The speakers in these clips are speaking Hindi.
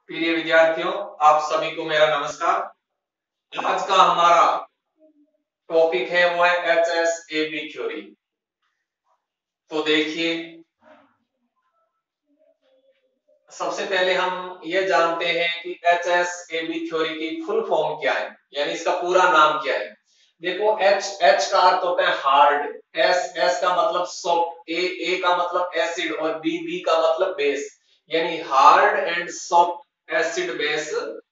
प्रिय विद्यार्थियों, आप सभी को मेरा नमस्कार। आज का हमारा टॉपिक है वो है HSAB थ्योरी। तो देखिए, सबसे पहले हम ये जानते हैं कि HSAB थ्योरी की फुल फॉर्म क्या है, यानी इसका पूरा नाम क्या है। देखो, H का अर्थ होता है हार्ड, S का मतलब सॉफ्ट, A का मतलब एसिड और B का मतलब बेस, यानी hard and soft acid base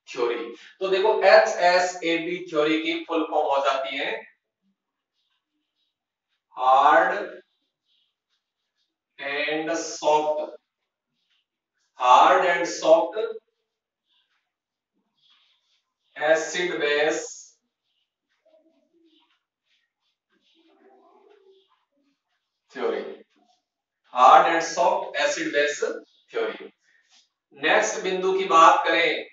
theory. तो देखो, HSAB थ्योरी की फुल फॉर्म हो जाती है hard and soft, hard and soft acid base theory, hard and soft acid base theory. Next बिंदु की बात करें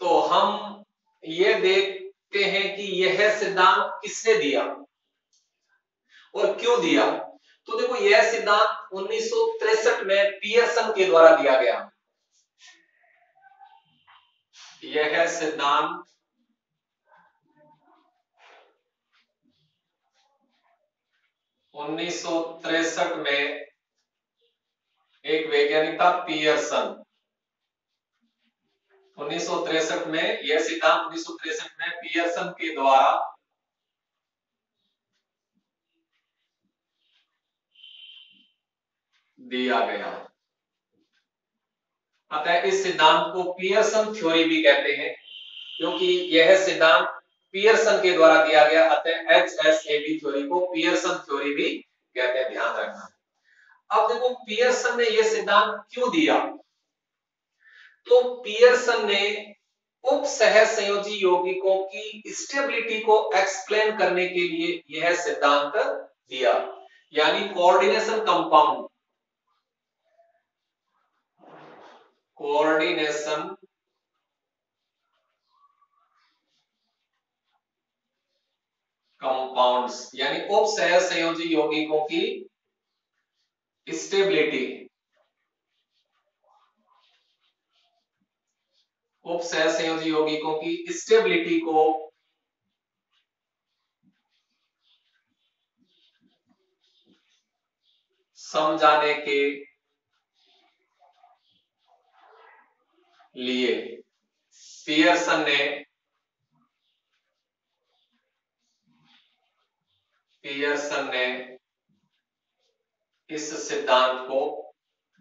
तो हम ये देखते हैं कि यह सिद्धांत किसने दिया और क्यों दिया। तो देखो, यह सिद्धांत 1963 में पियर्सन के द्वारा दिया गया। यह सिद्धांत 1963 में एक वैज्ञानिक था पियर्सन। 1963 में यह सिद्धांत 1963 में पियर्सन के द्वारा दिया गया। अतः इस सिद्धांत को पियर्सन थ्योरी भी कहते हैं, क्योंकि यह सिद्धांत पियर्सन के द्वारा दिया गया। अतः HSAB थ्योरी को पियर्सन थ्योरी भी कहते हैं, ध्यान रखना। अब देखो, पियर्सन ने यह सिद्धांत क्यों दिया। तो पियर्सन ने उप सहसंयोजी यौगिकों की स्टेबिलिटी को एक्सप्लेन करने के लिए यह सिद्धांत दिया, यानी कोऑर्डिनेशन कंपाउंड, कोऑर्डिनेशन कंपाउंड्स, यानी उप सहसंयोजी यौगिकों की स्टेबिलिटी, उप सहसंयोजी यौगिकों की स्टेबिलिटी को समझाने के लिए पियर्सन ने इस सिद्धांत को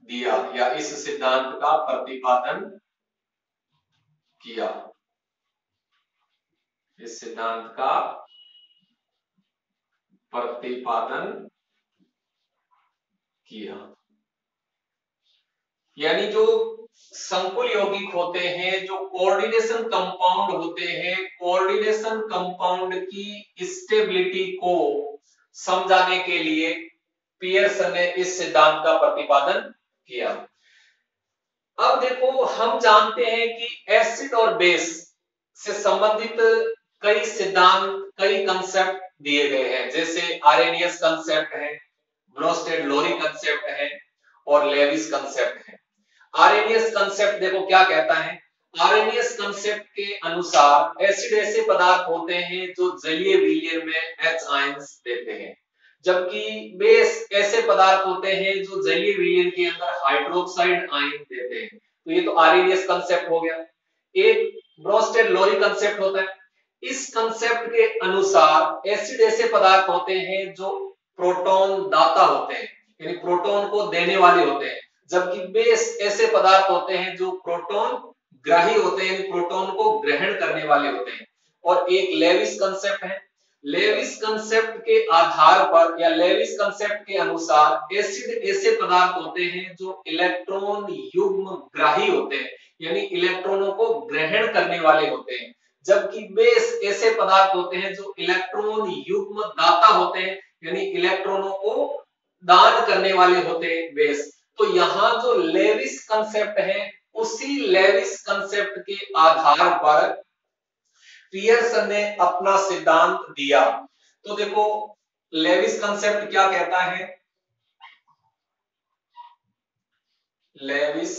दिया या इस सिद्धांत का प्रतिपादन किया। इस सिद्धांत का प्रतिपादन किया, यानी जो संकुल यौगिक होते हैं, जो कोऑर्डिनेशन कंपाउंड होते हैं, कोऑर्डिनेशन कंपाउंड की स्टेबिलिटी को समझाने के लिए पियर्सन ने इस सिद्धांत का प्रतिपादन किया। अब देखो, हम जानते हैं कि एसिड और बेस से संबंधित कई सिद्धांत, कई कंसेप्ट दिए गए हैं, जैसे आरेनियस कंसेप्ट है, ब्रोस्टेड लोरी कंसेप्ट है और लेविस कंसेप्ट है। आरएनएस कंसेप्ट देखो क्या कहता है। आरएनएस कंसेप्ट के अनुसार एसिड ऐसे पदार्थ होते हैं जो जलीय विलयन में H आयंस देते हैं, जबकि बेस ऐसे पदार्थ होते हैं जो जलीय विलयन के अंदर हाइड्रोक्साइड आयन देते हैं। तो ये तो आरएनएस कंसेप्ट हो गया। एक ब्रोस्टेड लोरी कंसेप्ट होता है। इस कंसेप्ट के अनुसार एसिड ऐसे पदार्थ होते हैं जो प्रोटॉन दाता होते हैं, यानी प्रोटॉन को देने वाले होते हैं, जबकि बेस ऐसे पदार्थ होते हैं जो प्रोटॉन ग्राही होते हैं, यानी प्रोटॉन को ग्रहण करने वाले होते हैं। और एक लेविस कंसेप्ट है। लेविस कंसेप्ट के आधार पर या लेविस कंसेप्ट के अनुसार एसिड ऐसे पदार्थ होते हैं जो इलेक्ट्रॉन युग्म ग्राही होते हैं, यानी इलेक्ट्रॉनों को ग्रहण करने वाले होते हैं, जबकि बेस ऐसे पदार्थ होते हैं जो इलेक्ट्रॉन युग्म दाता होते हैं, यानी इलेक्ट्रॉनों को दान करने वाले होते हैं बेस। तो यहाँ जो लेविस कंसेप्ट है, उसी लेविस कंसेप्ट के आधार पर पियर्सन ने अपना सिद्धांत दिया। तो देखो, लेविस कंसेप्ट क्या कहता है। Lewis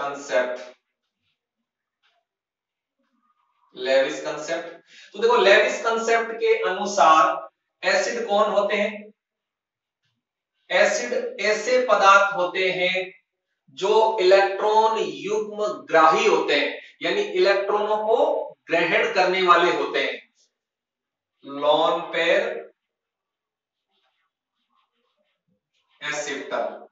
concept, Lewis concept. तो देखो लेविस कंसेप्ट के अनुसार एसिड कौन होते हैं? एसिड ऐसे पदार्थ होते हैं जो इलेक्ट्रॉन युग्म ग्राही होते हैं, यानी इलेक्ट्रॉनों को ग्रहण करने वाले होते हैं। लॉन पेयर एक्सेप्टर,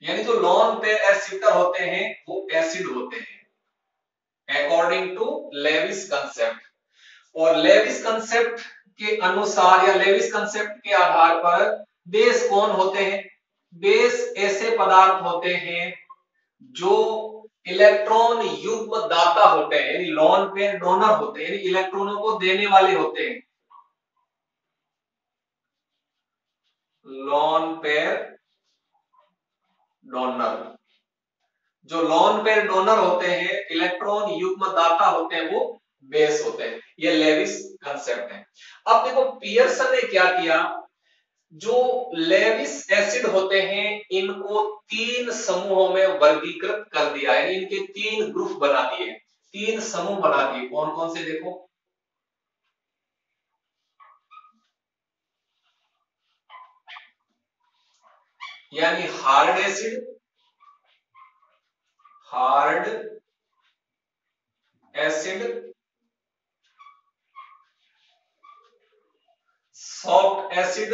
यानी जो लॉन पेयर एक्सेप्टर होते हैं वो एसिड होते हैं अकॉर्डिंग टू लेविस कंसेप्ट। और लेविस कंसेप्ट के अनुसार या लेविस कंसेप्ट के आधार पर बेस कौन होते हैं? बेस ऐसे पदार्थ होते हैं जो इलेक्ट्रॉन युग्म दाता होते हैं, यानी लॉन पेयर डोनर होते हैं, यानी इलेक्ट्रॉनों को देने वाले होते हैं। लॉन पेयर डोनर, जो लॉन पेयर डोनर होते हैं, इलेक्ट्रॉन युग्म दाता होते हैं, वो बेस होते हैं। ये लेविस कंसेप्ट है। अब देखो पियर्सन ने क्या किया, जो लेविस एसिड होते हैं इनको 3 समूहों में वर्गीकृत कर दिया है, इनके 3 ग्रुप बना दिए, 3 समूह बना दिए। कौन कौन से देखो, यानी hard acid, hard acid, soft acid,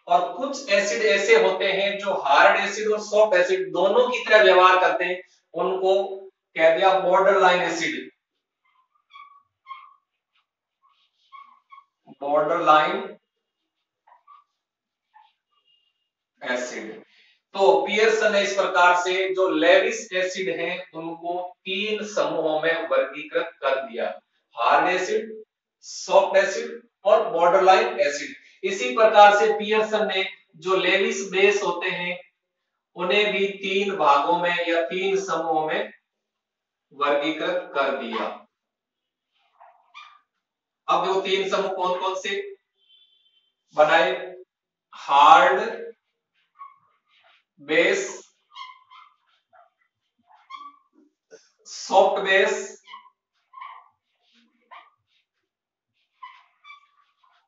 और कुछ एसिड ऐसे होते हैं जो हार्ड एसिड और सॉफ्ट एसिड दोनों की तरह व्यवहार करते हैं, उनको कह दिया border line acid, border line acid. तो पियर्सन ने इस प्रकार से जो लेविस एसिड हैं उनको 3 समूहों में वर्गीकृत कर दिया, हार्ड एसिड, सॉफ्ट एसिड और बॉर्डरलाइन एसिड। इसी प्रकार से पियर्सन ने जो लेविस बेस होते हैं उन्हें भी 3 भागों में या 3 समूहों में वर्गीकृत कर दिया। अब वो 3 समूह कौन कौन से बनाए? हार्ड बेस, सॉफ्ट बेस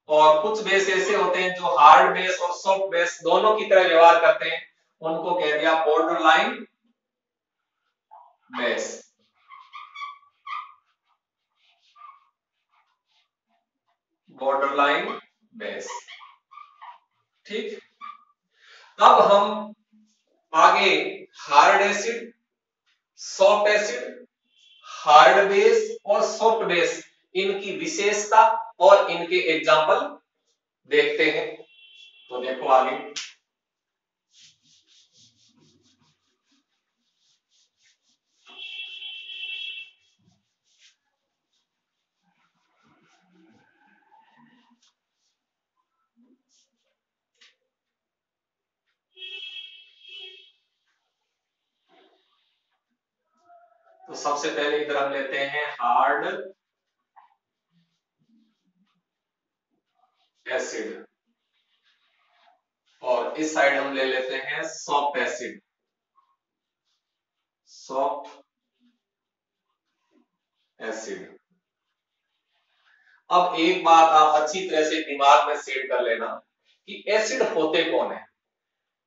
और कुछ बेस ऐसे होते हैं जो हार्ड बेस और सॉफ्ट बेस दोनों की तरह व्यवहार करते हैं, उनको कह दिया border line base. Border line base, ठीक। अब हम आगे hard acid, soft acid, hard base और सॉफ्ट बेस, इनकी विशेषता और इनके एग्जाम्पल देखते हैं। तो देखो आगे, तो सबसे पहले इधर हम लेते हैं हार्ड एसिड और इस साइड हम ले लेते हैं सॉफ्ट एसिड, सॉफ्ट एसिड। अब एक बात आप अच्छी तरह से दिमाग में सेट कर लेना कि एसिड होते कौन है।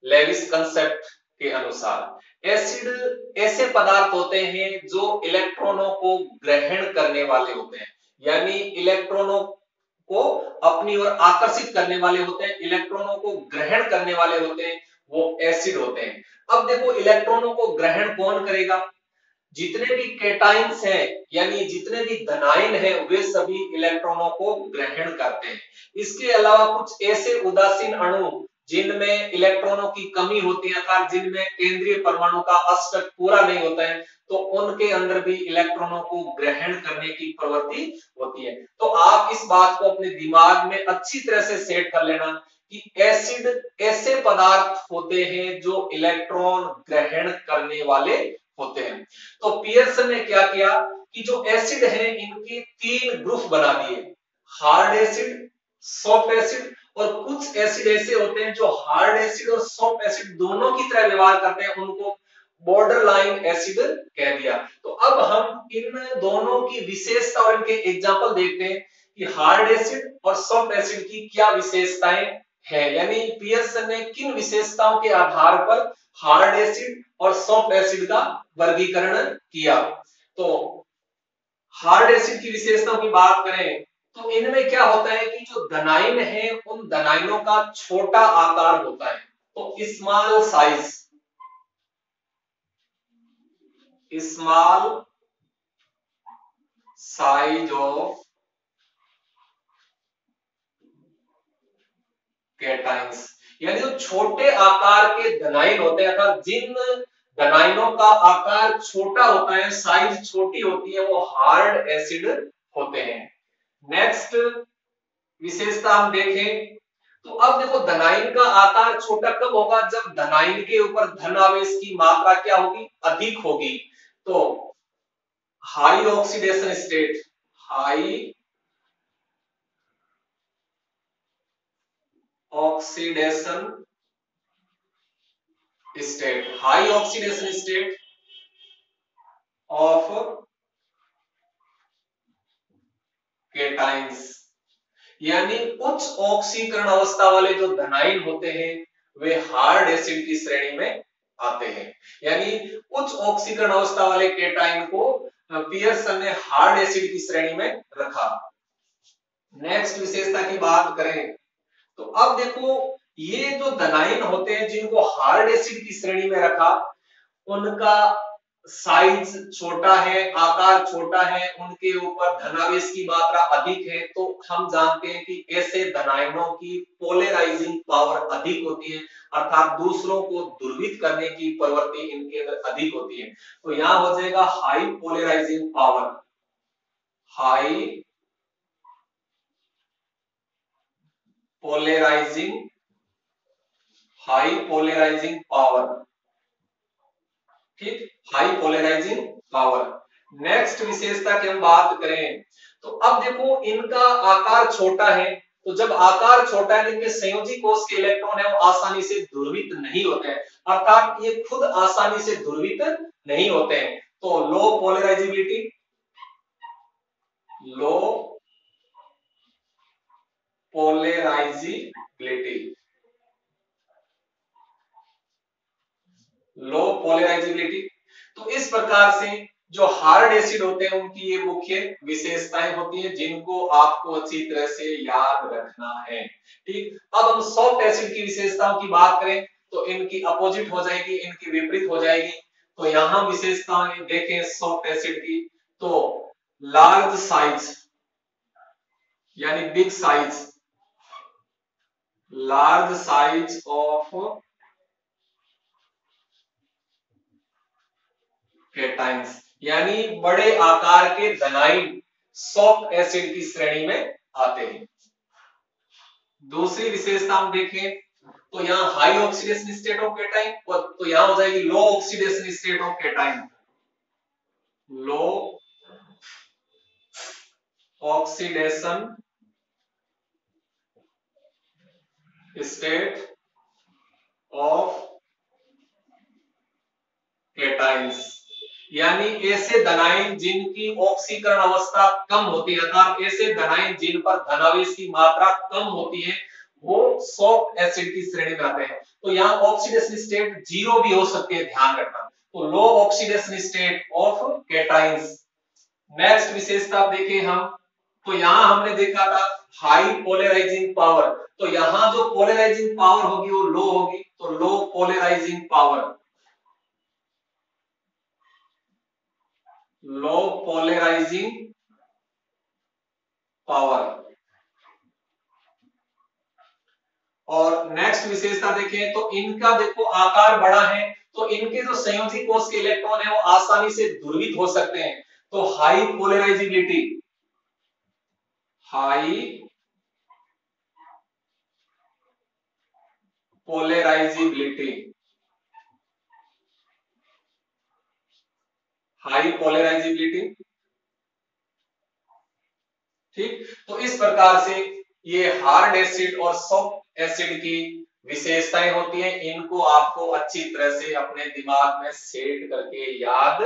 लेविस कंसेप्ट के अनुसार एसिड ऐसे पदार्थ होते हैं जो इलेक्ट्रॉनों को ग्रहण करने वाले होते हैं, यानी इलेक्ट्रॉनों को अपनी ओर आकर्षित करने वाले होते हैं, इलेक्ट्रॉनों को ग्रहण करने वाले होते हैं, वो एसिड होते हैं। अब देखो इलेक्ट्रॉनों को ग्रहण कौन करेगा? जितने भी केटाइंस हैं, यानी जितने भी धनायन हैं, वे सभी इलेक्ट्रॉनों को ग्रहण करते हैं। इसके अलावा कुछ ऐसे उदासीन अणु जिनमें इलेक्ट्रॉनों की कमी होती है, अर्थात जिनमें केंद्रीय परमाणु का अष्टक पूरा नहीं होता है, तो उनके अंदर भी इलेक्ट्रॉनों को ग्रहण करने की प्रवृत्ति होती है। तो आप इस बात को अपने दिमाग में अच्छी तरह से सेट कर लेना कि एसिड ऐसे पदार्थ होते हैं जो इलेक्ट्रॉन ग्रहण करने वाले होते हैं। तो पियर्सन ने क्या किया कि जो एसिड है इनके 3 ग्रुप बना दिए, हार्ड एसिड, सॉफ्ट एसिड और कुछ एसिड ऐसे होते हैं जो हार्ड एसिड और सॉफ्ट एसिड दोनों की तरह व्यवहार करते हैं, उनको बॉर्डर लाइन एसिड कह दिया। तो अब हम इन दोनों की विशेषता और इनके एग्जाम्पल देखते हैं कि हार्ड एसिड और सॉफ्ट एसिड की क्या विशेषताएं है, यानी पियर्सन ने किन विशेषताओं के आधार पर हार्ड एसिड और सॉफ्ट एसिड का वर्गीकरण किया। तो हार्ड एसिड की विशेषताओं की बात करें तो इनमें क्या होता है कि जो धनाइन है उन धनाइनों का छोटा आकार होता है, तो स्मॉल साइज ऑफ कैटाइंस, यानी जो छोटे आकार के धनाइन होते हैं अर्थात जिन धनाइनों का आकार छोटा होता है, साइज छोटी होती है, वो हार्ड एसिड होते हैं। नेक्स्ट विशेषता हम देखें तो अब देखो धनाइन का आकार छोटा कब होगा, जब धनाइन के ऊपर धन आवेश की मात्रा क्या होगी, अधिक होगी। तो high oxidation state, high oxidation state, high oxidation state of cations, यानी उच्च ऑक्सीकरण अवस्था वाले जो धनाइन होते हैं वे हार्ड एसिड की श्रेणी में आते हैं। यानी उच्च ऑक्सीकरण अवस्था वाले केटाइन को पियर्सन ने हार्ड एसिड की श्रेणी में रखा। नेक्स्ट विशेषता की बात करें तो अब देखो ये जो धनाइन होते हैं जिनको हार्ड एसिड की श्रेणी में रखा, उनका साइज छोटा है, आकार छोटा है, उनके ऊपर धनावेश की मात्रा अधिक है। तो हम जानते हैं कि ऐसे धनाइनों की पोलराइजिंग पावर अधिक होती है, अर्थात दूसरों को ध्रुवित करने की प्रवृत्ति इनके अंदर अधिक होती है। तो यहां हो जाएगा high polarising power, high polarising power, ठीक, हाई पोलराइजिंग पावर। नेक्स्ट विशेषता की हम बात करें तो अब देखो इनका आकार छोटा है, तो जब आकार छोटा है तो इनके संयोजी कोष के इलेक्ट्रॉन है वो आसानी से ध्रुवित नहीं होते हैं, अर्थात ये खुद आसानी से ध्रुवित नहीं होते हैं। तो लो पोलराइजिबिलिटी, लो पोलराइजिबिलिटी, लो पोलराइजिबिलिटी। तो इस प्रकार से जो हार्ड एसिड होते हैं उनकी ये मुख्य विशेषताएं होती हैं जिनको आपको अच्छी तरह से याद रखना है, ठीक। अब हम सॉफ्ट एसिड की विशेषताओं की बात करें तो इनकी अपोजिट हो जाएगी, इनकी विपरीत हो जाएगी। तो यहां विशेषताएं देखें सॉफ्ट एसिड की तो लार्ज साइज यानी big size, large size of cations, यानी बड़े आकार के धनाइन सॉफ्ट एसिड की श्रेणी में आते हैं। दूसरी विशेषता हम देखें तो यहां high oxidation state of cation, तो यहां हो जाएगी low oxidation state of cation, low oxidation state of cations, यानी ऐसे धनाइन जिनकी ऑक्सीकरण अवस्था कम होती है, अर्थात ऐसे धनाइन जिन पर धनावेश की मात्रा कम होती है वो सॉफ्ट एसिड की श्रेणी में आते हैं। तो यहाँ ऑक्सीडेशन स्टेट 0 भी हो सकते हैं, ध्यान रखना। तो low oxidation state of cations. Next विशेषता देखें हम तो यहां हमने देखा था हाई पोलराइजिंग पावर, तो यहां जो पोलराइजिंग पावर होगी वो लो होगी, तो लो पोलराइजिंग पावर, लो पोलराइजिंग पावर। और नेक्स्ट विशेषता देखें तो इनका देखो आकार बड़ा है, तो इनके जो संयोजी कोष के इलेक्ट्रॉन है वो आसानी से ध्रुवित हो सकते हैं। तो high polarisability, high polarisability, high polarisability, ठीक। तो इस प्रकार से ये हार्ड एसिड और सॉफ्ट एसिड की विशेषताएं होती हैं। इनको आपको अच्छी तरह से अपने दिमाग में सेट करके याद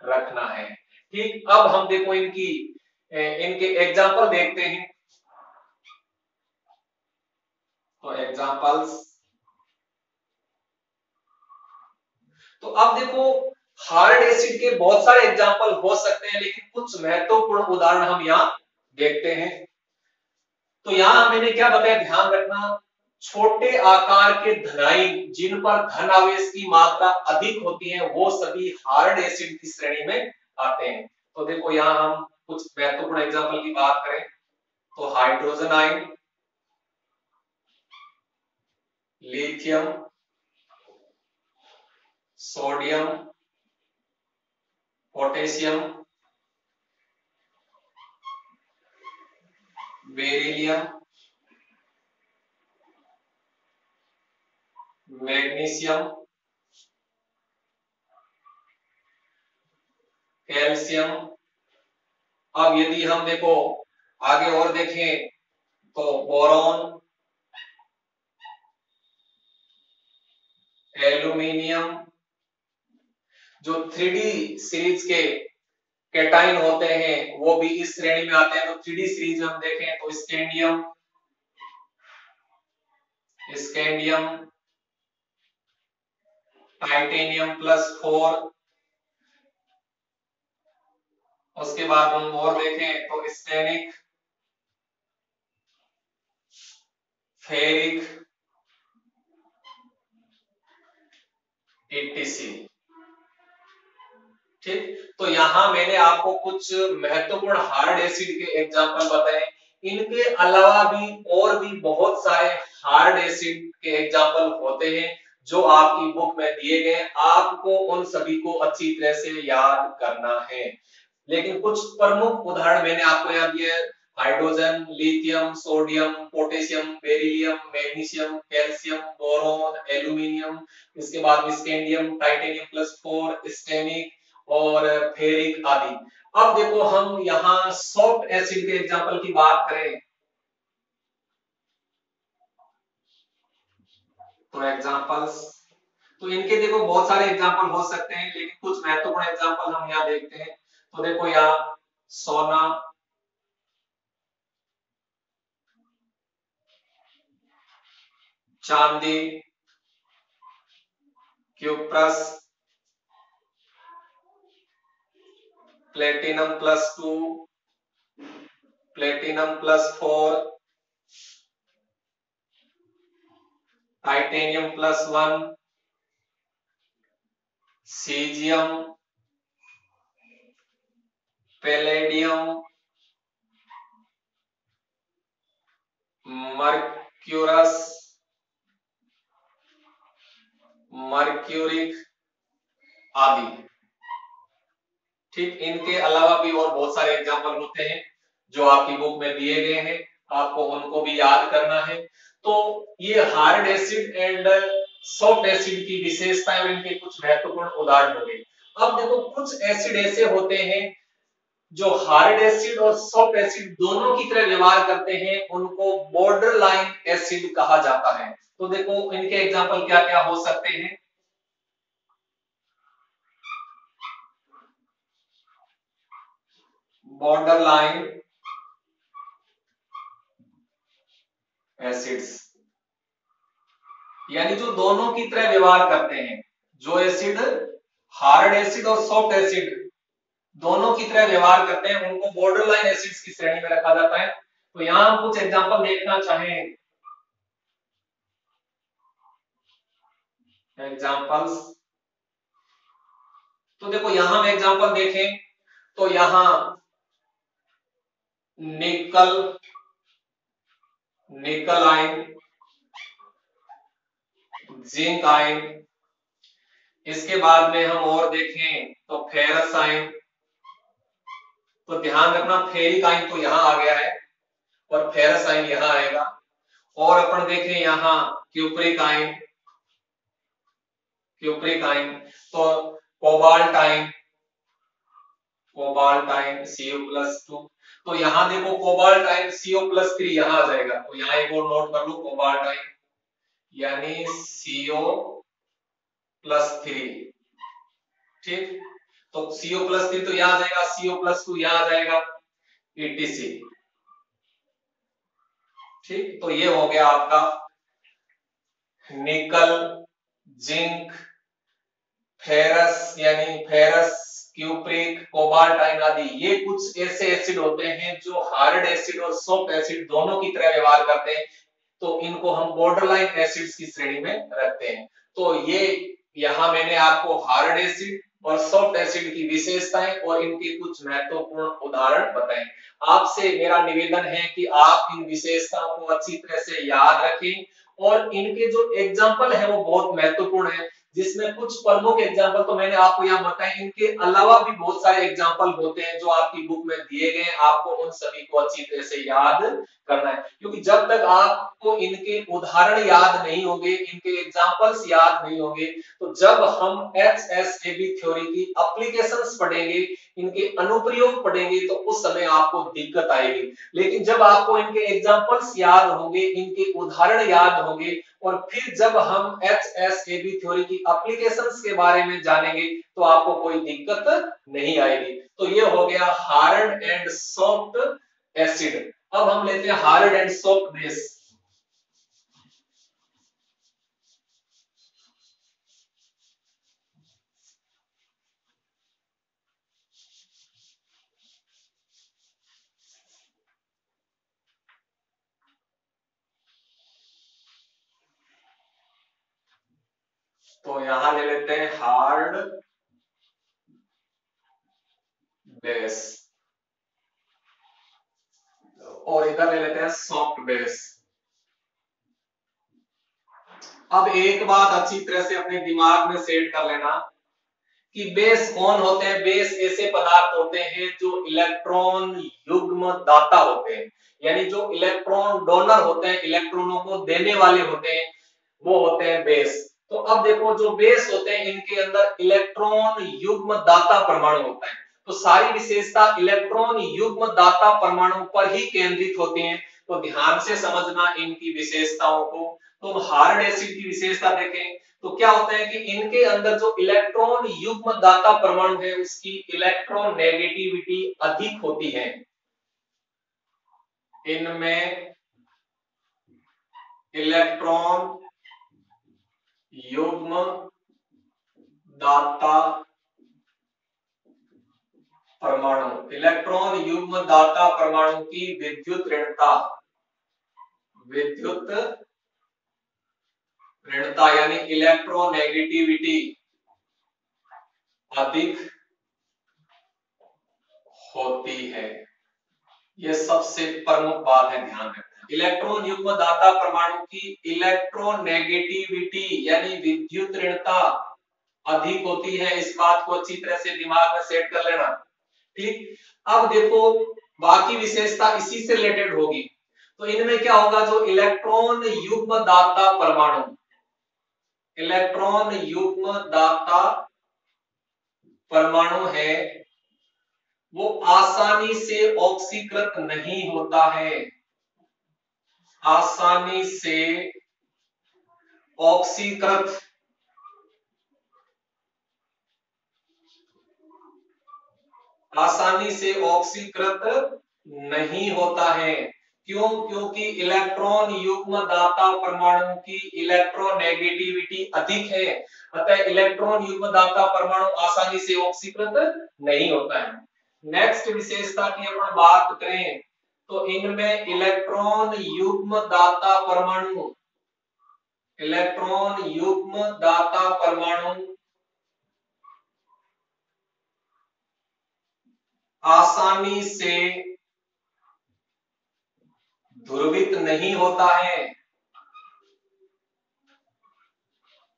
रखना है। ठीक, अब हम देखो इनके एग्जाम्पल देखते हैं। तो एग्जाम्पल्स, तो अब देखो हार्ड एसिड के बहुत सारे एग्जाम्पल हो सकते हैं, लेकिन कुछ महत्वपूर्ण उदाहरण हम यहाँ देखते हैं। तो यहां मैंने क्या बताया, ध्यान रखना, छोटे आकार के धनायन जिन पर धन आवेश की मात्रा अधिक होती है वो सभी हार्ड एसिड की श्रेणी में आते हैं। तो देखो यहां हम कुछ महत्वपूर्ण एग्जाम्पल की बात करें तो hydrogen ion, lithium, sodium, potassium, beryllium, magnesium, calcium. अब यदि हम देखो आगे और देखें तो बोरॉन, एल्यूमिनियम, जो 3D सीरीज के कैटाइन होते हैं वो भी इस श्रेणी में आते हैं। तो 3D सीरीज में हम देखें तो स्कैंडियम, स्कैंडियम, टाइटेनियम +4, उसके बाद हम और देखें तो स्टेनिक, फेरिक, etc। ठीक, तो यहां मैंने आपको कुछ महत्वपूर्ण हार्ड एसिड के एग्जांपल बताए। इनके अलावा भी और भी बहुत सारे हार्ड एसिड के एग्जांपल होते हैं जो आपकी बुक में दिए गए। आपको उन सभी को अच्छी तरह से याद करना है, लेकिन कुछ प्रमुख उदाहरण मैंने आपको यहाँ दिए। Hydrogen, lithium, sodium, potassium, beryllium, magnesium, calcium, boron, aluminium, इसके बाद स्कैंडियम, टाइटेनियम +4, स्टेनिक और फेरिक आदि। अब देखो हम यहाँ सॉफ्ट एसिड के एग्जांपल की बात करें तो एग्जांपल्स, तो इनके देखो बहुत सारे एग्जांपल हो सकते हैं, लेकिन कुछ महत्वपूर्ण एग्जांपल हम यहाँ देखते हैं। तो देखो यहाँ सोना, चांदी, cuprous, platinum +2, platinum +4, titanium +1, caesium, palladium, mercurous, mercuric आदि। ठीक, इनके अलावा भी और बहुत सारे एग्जांपल होते हैं जो आपकी बुक में दिए गए हैं, आपको उनको भी याद करना है। तो ये hard acid and soft acid की विशेषताएं और इनके कुछ महत्वपूर्ण उदाहरण हो गए। अब देखो कुछ एसिड ऐसे होते हैं जो हार्ड एसिड और सॉफ्ट एसिड दोनों की तरह व्यवहार करते हैं, उनको बॉर्डर लाइन एसिड कहा जाता है। तो देखो इनके एग्जांपल क्या क्या हो सकते हैं। बॉर्डर लाइन एसिड्स यानी जो दोनों की तरह व्यवहार करते हैं, जो एसिड हार्ड एसिड और सॉफ्ट एसिड दोनों की तरह व्यवहार करते हैं, उनको बॉर्डर लाइन एसिड्स की श्रेणी में रखा जाता है। तो यहां हम कुछ एग्जांपल देखना चाहें, एग्जांपल्स, तो देखो यहां हम एग्जांपल देखें तो यहां निकल, निकल आयन, जिंक आयन, इसके बाद में हम और देखें तो फेरस आयन। तो ध्यान रखना फेरिक आयन तो यहां आ गया है और फेरस आयन यहां आएगा। और अपन देखें यहां क्यूप्रिक आयन, क्यूप्रिक आयन, तो cobalt ion, cobalt ion Cu+2। तो यहाँ देखो कोबाल्ट आयन CO+3 यहाँ आ जाएगा, तो यहाँ एक और नोट कर लो कोबाल्ट आयन यानी CO+3, ठीक। तो CO+3 तो यहाँ आ जाएगा, CO+2 यहाँ आ जाएगा, ETC, ठीक। तो ये हो गया आपका निकल, जिंक, फेरस यानी फेरस, क्यूप्रिक, कोबाल्ट आयन आदि, ये कुछ ऐसे एसिड होते हैं जो हार्ड एसिड और सॉफ्ट एसिड दोनों की तरह व्यवहार करते हैं, तो इनको हम बॉर्डरलाइन एसिड्स की श्रेणी में रखते हैं। तो ये यहाँ मैंने आपको हार्ड एसिड और सॉफ्ट एसिड की विशेषताएं और इनके कुछ महत्वपूर्ण उदाहरण बताएं। आपसे मेरा निवेदन है कि आप इन विशेषताओं को अच्छी तरह से याद रखें और इनके जो एग्जाम्पल है वो बहुत महत्वपूर्ण है, जिसमें कुछ प्रमुख एग्जाम्पल तो मैंने आपको यहाँ बताए, इनके अलावा भी बहुत सारे एग्जाम्पल होते हैं जो आपकी बुक में दिए गए हैं, आपको उन सभी को अच्छी तरह से याद करना है, क्योंकि जब तक आपको इनके उदाहरण याद नहीं होंगे, इनके एग्जाम्पल्स याद नहीं होंगे, तो जब हम HSAB थ्योरी की एप्लीकेशंस पढ़ेंगे, इनके अनुप्रयोग पढ़ेंगे, तो उस समय आपको दिक्कत आएगी। लेकिन जब आपको इनके एग्जाम्पल्स याद होंगे, इनके उदाहरण याद होंगे, और फिर जब हम HSAB थ्योरी की एप्लीकेशंस के बारे में जानेंगे, तो आपको कोई दिक्कत नहीं आएगी। तो ये हो गया हार्ड एंड सॉफ्ट एसिड। अब हम लेते हैं हार्ड एंड सॉफ्ट बेस। तो यहां ले लेते हैं हार्ड बेस और इधर ले लेते हैं सॉफ्ट बेस। अब एक बात अच्छी तरह से अपने दिमाग में सेट कर लेना कि बेस कौन होते हैं। बेस ऐसे पदार्थ होते हैं जो इलेक्ट्रॉन युग्म दाता होते हैं, यानी जो इलेक्ट्रॉन डोनर होते हैं, इलेक्ट्रॉनों को देने वाले होते हैं, वो होते हैं बेस। तो अब देखो जो बेस होते हैं इनके अंदर इलेक्ट्रॉन युग्म दाता परमाणु होता है, तो सारी विशेषता इलेक्ट्रॉन युग्म दाता परमाणु पर ही केंद्रित होती हैं। तो ध्यान से समझना इनकी विशेषताओं को। तो हार्ड एसिड की विशेषता देखें तो क्या होता है कि इनके अंदर जो इलेक्ट्रॉन युग्म दाता परमाणु है उसकी इलेक्ट्रॉन नेगेटिविटी अधिक होती है। इनमें इलेक्ट्रॉन युग्म दाता परमाणु, इलेक्ट्रॉन युग्म दाता परमाणु की विद्युत ऋणता यानी इलेक्ट्रोनेगेटिविटी अधिक होती है। यह सबसे प्रमुख बात है, ध्यान रखना। इलेक्ट्रॉन युग्म दाता परमाणु की इलेक्ट्रोनेगेटिविटी यानी विद्युत ऋणता अधिक होती है, इस बात को अच्छी तरह से दिमाग में सेट कर लेना, ठीक। अब देखो बाकी विशेषता इसी से रिलेटेड होगी। तो इनमें क्या होगा, जो इलेक्ट्रॉन युग्म दाता परमाणु, इलेक्ट्रॉन युग्म दाता परमाणु है वो आसानी से ऑक्सीकृत नहीं होता है, आसानी से ऑक्सीकृत नहीं होता है। क्यों? क्योंकि इलेक्ट्रॉन युग्म दाता परमाणु की इलेक्ट्रोनेगेटिविटी अधिक है, अतः इलेक्ट्रॉन युग्म दाता परमाणु आसानी से ऑक्सीकृत नहीं होता है। नेक्स्ट विशेषता की अपन बात करें तो इनमें इलेक्ट्रॉन युग्म दाता परमाणु, इलेक्ट्रॉन युग्म दाता परमाणु आसानी से ध्रुवित नहीं होता है,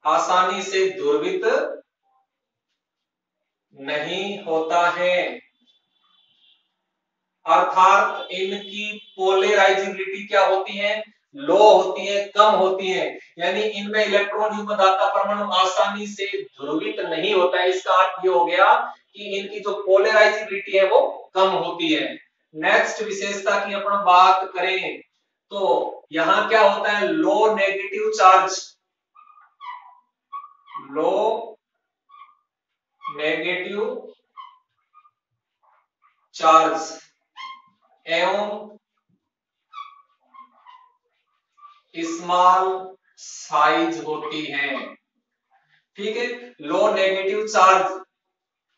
आसानी से ध्रुवित नहीं होता है, अर्थात इनकी पोलराइजेबिलिटी क्या होती है, लो होती है, कम होती है। यानी इनमें इलेक्ट्रॉन युग्म दाता परमाणु आसानी से ध्रुवित नहीं होता है, इसका अर्थ ये हो गया कि इनकी जो पोलराइजेबिलिटी है वो कम होती है। नेक्स्ट विशेषता की अपन बात करें तो यहां क्या होता है, लो नेगेटिव चार्ज, लो नेगेटिव चार्ज एवं स्मॉल साइज होती है। ठीक है, लो नेगेटिव चार्ज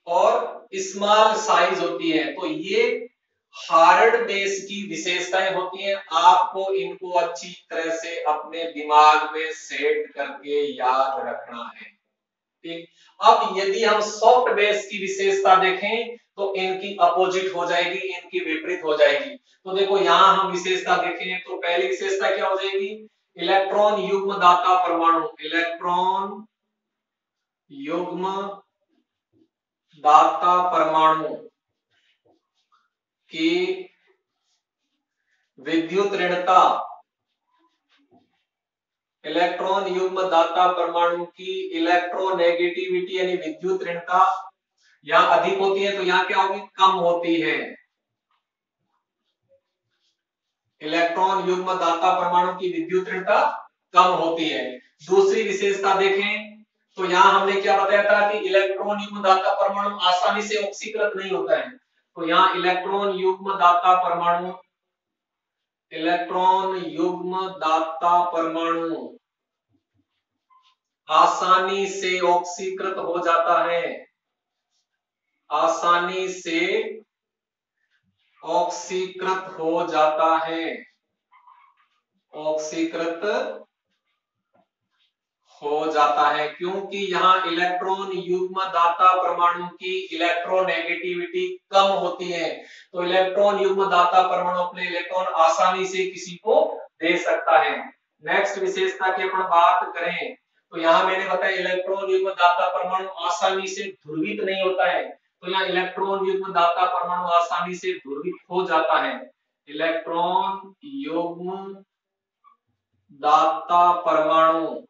और स्मॉल साइज होती है। तो ये हार्ड बेस की विशेषताएं होती हैं, आपको इनको अच्छी तरह से अपने दिमाग में सेट करके याद रखना है। ठीक, अब यदि हम सॉफ्ट बेस की विशेषता देखें तो इनकी अपोजिट हो जाएगी, इनकी विपरीत हो जाएगी। तो देखो यहां हम विशेषता देखें तो पहली विशेषता क्या हो जाएगी, इलेक्ट्रॉन युग्म दाता परमाणु, इलेक्ट्रॉन युग्म दाता परमाणु की विद्युत ऋणता, इलेक्ट्रॉन युग्म दाता परमाणु की इलेक्ट्रोनेगेटिविटी यानी विद्युत ऋणता यहां अधिक होती है, तो यहां क्या होगी, कम होती है। इलेक्ट्रॉन युग्म दाता परमाणु की विद्युत ऋणता कम होती है। दूसरी विशेषता देखें तो यहां हमने क्या बताया था कि इलेक्ट्रॉन युग्म दाता परमाणु आसानी से ऑक्सीकृत नहीं होता है। तो यहां इलेक्ट्रॉन युग्म दाता परमाणु, इलेक्ट्रॉन युग्म दाता परमाणु आसानी से ऑक्सीकृत हो जाता है, आसानी से ऑक्सीकृत हो जाता है, ऑक्सीकृत हो जाता है, क्योंकि यहां इलेक्ट्रॉन युग्म दाता परमाणु की इलेक्ट्रोनेगेटिविटी कम होती है। तो इलेक्ट्रॉन युग्म दाता परमाणु अपने इलेक्ट्रॉन आसानी से किसी को दे सकता है। नेक्स्ट विशेषता की अपन बात करें तो यहां मैंने बताया इलेक्ट्रॉन युग्म दाता परमाणु आसानी से ध्रुवित नहीं होता है, तो यहाँ इलेक्ट्रॉन युग्म दाता परमाणु आसानी से ध्रुवित हो जाता है। इलेक्ट्रॉन युग्म दाता परमाणु,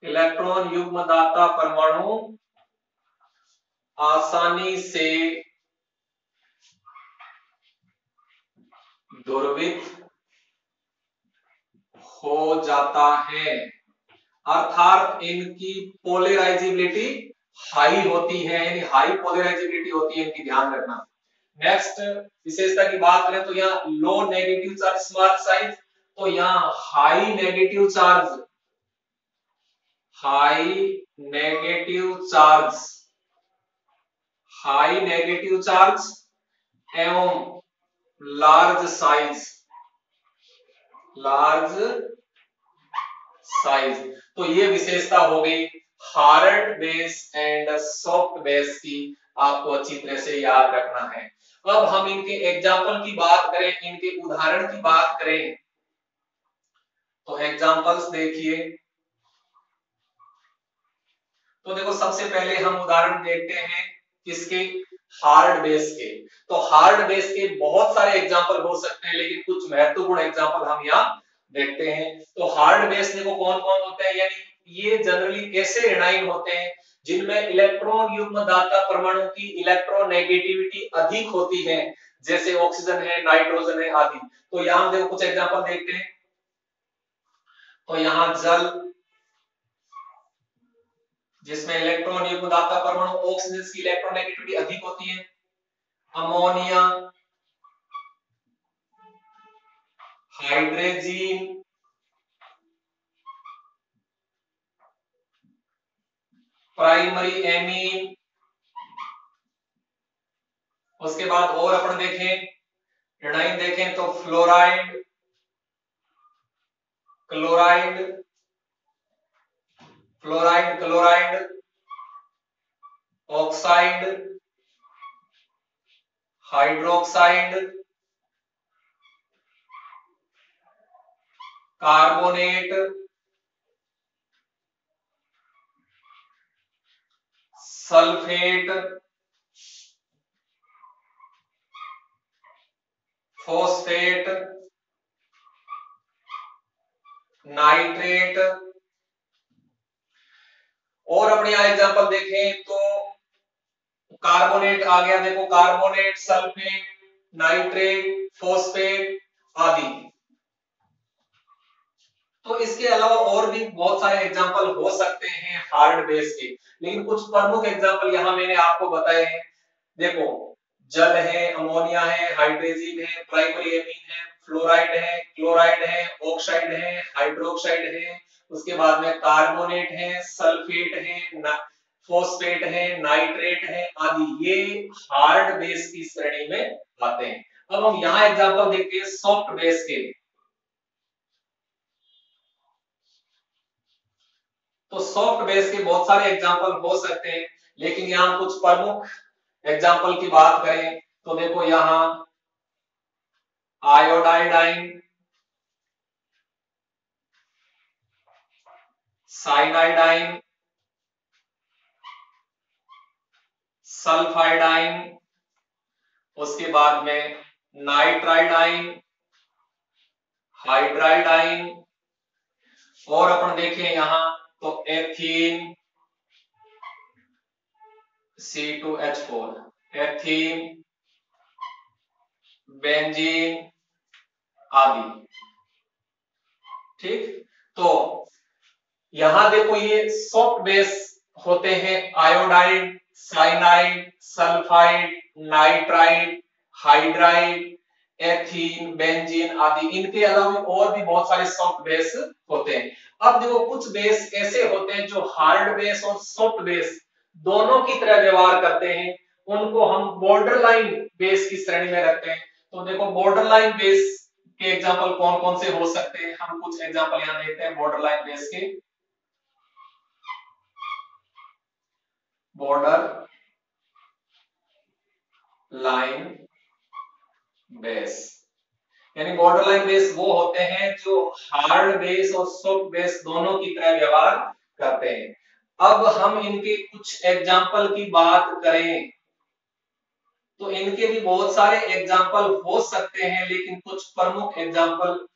इलेक्ट्रॉन युग्म दाता परमाणु आसानी से ध्रुवित हो जाता है, अर्थात इनकी पोलराइजेबिलिटी हाई होती है, यानी हाई पोलराइजेबिलिटी होती है इनकी, ध्यान रखना। नेक्स्ट विशेषता की बात करें तो यहाँ लो नेगेटिव चार्ज स्मॉल साइज, तो यहाँ high negative charge, high negative charge, high negative charge एवं लार्ज साइज, लार्ज साइज। तो ये विशेषता हो गई hard base and soft base की, आपको अच्छी तरह से याद रखना है। अब हम इनके एग्जाम्पल की बात करें, इनके उदाहरण की बात करें तो एग्जाम्पल्स देखिए। तो देखो सबसे पहले हम उदाहरण देखते हैं किसके, हार्ड बेस के। तो हार्ड बेस के बहुत सारे एग्जाम्पल हो सकते हैं, लेकिन कुछ महत्वपूर्ण एग्जाम्पल हम यहाँ देखते हैं। तो हार्ड बेस देखो कौन कौन होते हैं, यानी ये जनरली ऐसे ऋणायन होते हैं जिनमें इलेक्ट्रॉन युग्म दाता परमाणु की इलेक्ट्रोनेगेटिविटी अधिक होती है, जैसे ऑक्सीजन है, नाइट्रोजन है आदि। तो यहाँ देखो कुछ एग्जाम्पल देखते हैं। तो यहाँ जल, जिसमें इलेक्ट्रॉन युग्म दाता परमाणु ऑक्सीजन की इलेक्ट्रोनेगेटिविटी अधिक होती है। Ammonia, hydrogen, primary amine. उसके बाद और अपन देखें ऋणायन देखें तो fluoride, chloride, fluoride chloride, oxide, hydroxide, carbonate, sulphate, phosphate, nitrate. और अपने यहां एग्जांपल देखें तो कार्बोनेट आ गया, देखो कार्बोनेट, सल्फेट, नाइट्रेट, फॉस्फेट आदि। तो इसके अलावा और भी बहुत सारे एग्जांपल हो सकते हैं हार्ड बेस के, लेकिन कुछ प्रमुख एग्जांपल यहां मैंने आपको बताए हैं। देखो, जल है, अमोनिया है, हाइड्रोजन है, प्राइमरी एमीन है, फ्लोराइड है, क्लोराइड है, ऑक्साइड है, हाइड्रोक्साइड है, उसके बाद में कार्बोनेट है, सल्फेट है, फॉस्फेट है, नाइट्रेट है आदि। ये हार्ड बेस की श्रेणी में आते हैं। अब हम यहाँ एग्जांपल देखते हैं सॉफ्ट बेस के। तो सॉफ्ट बेस के बहुत सारे एग्जांपल हो सकते हैं, लेकिन यहाँ कुछ प्रमुख एग्जांपल की बात करें तो देखो, यहाँ आयोडाइडाइन, साइनाइडाइन, सल्फाइडाइन, उसके बाद में नाइट्राइडाइन, हाइड्राइडाइन, और अपन देखें यहां तो एथीन, C2H4, एथीन, बेंजीन आदि। ठीक, तो यहां देखो ये सॉफ्ट बेस होते हैं, iodide, cyanide, sulphide, nitride, hydride, ethene, benzene आदि। इनके अलावा और भी बहुत सारे सॉफ्ट बेस होते हैं। अब देखो, कुछ बेस ऐसे होते हैं जो हार्ड बेस और सॉफ्ट बेस दोनों की तरह व्यवहार करते हैं, उनको हम बॉर्डर लाइन बेस की श्रेणी में रखते हैं। तो देखो, बॉर्डर लाइन बेस के एग्जांपल कौन कौन से हो सकते हैं, हम कुछ एग्जांपल यहां देखते हैं बॉर्डर लाइन बेस के। बॉर्डर लाइन बेस, यानी बॉर्डर लाइन बेस वो होते हैं जो हार्ड बेस और सॉफ्ट बेस दोनों की तरह व्यवहार करते हैं। अब हम इनके कुछ एग्जांपल की बात करें तो इनके भी बहुत सारे एग्जांपल हो सकते हैं, लेकिन कुछ प्रमुख एग्जांपल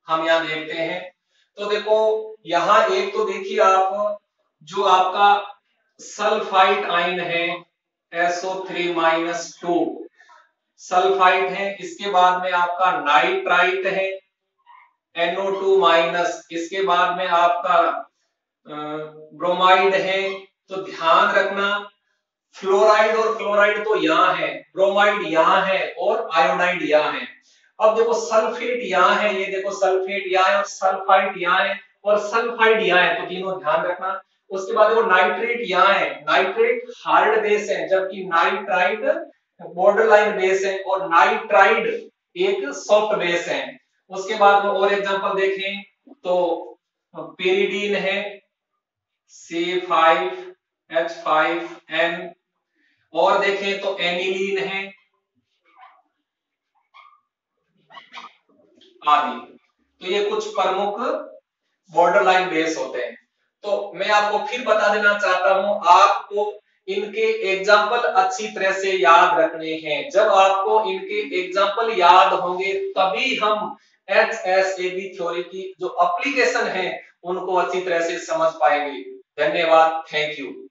हम यहाँ देखते हैं। तो देखो, यहाँ एक तो देखिए आप, जो आपका सल्फाइड आयन है SO3-2 सल्फाइड है, इसके बाद में आपका नाइट्राइट है NO2-, इसके बाद में आपका ब्रोमाइड है। तो ध्यान रखना, फ्लोराइड और क्लोराइड तो यहाँ है, ब्रोमाइड यहाँ है और आयोडाइड यहाँ है। अब देखो, सल्फेट यहाँ है, ये देखो सल्फेट यहाँ है, और सल्फाइड यहाँ है, और सल्फाइड यहाँ है, तो तीनों ध्यान रखना। उसके बाद देखो, नाइट्रेट यहाँ है, नाइट्रेट हार्ड बेस है, जबकि नाइट्राइट बॉर्डर लाइन बेस है, और नाइट्राइड एक सॉफ्ट बेस है। उसके बाद में और एग्जांपल देखें तो पेरिडीन है C5H5N, और देखें तो एनिलीन है आदि। तो ये कुछ प्रमुख बॉर्डर लाइन बेस होते हैं। तो मैं आपको फिर बता देना चाहता हूं, आपको इनके एग्जाम्पल अच्छी तरह से याद रखने हैं। जब आपको इनके एग्जाम्पल याद होंगे तभी हम HSAB थ्योरी की जो एप्लीकेशन है उनको अच्छी तरह से समझ पाएंगे। धन्यवाद, थैंक यू।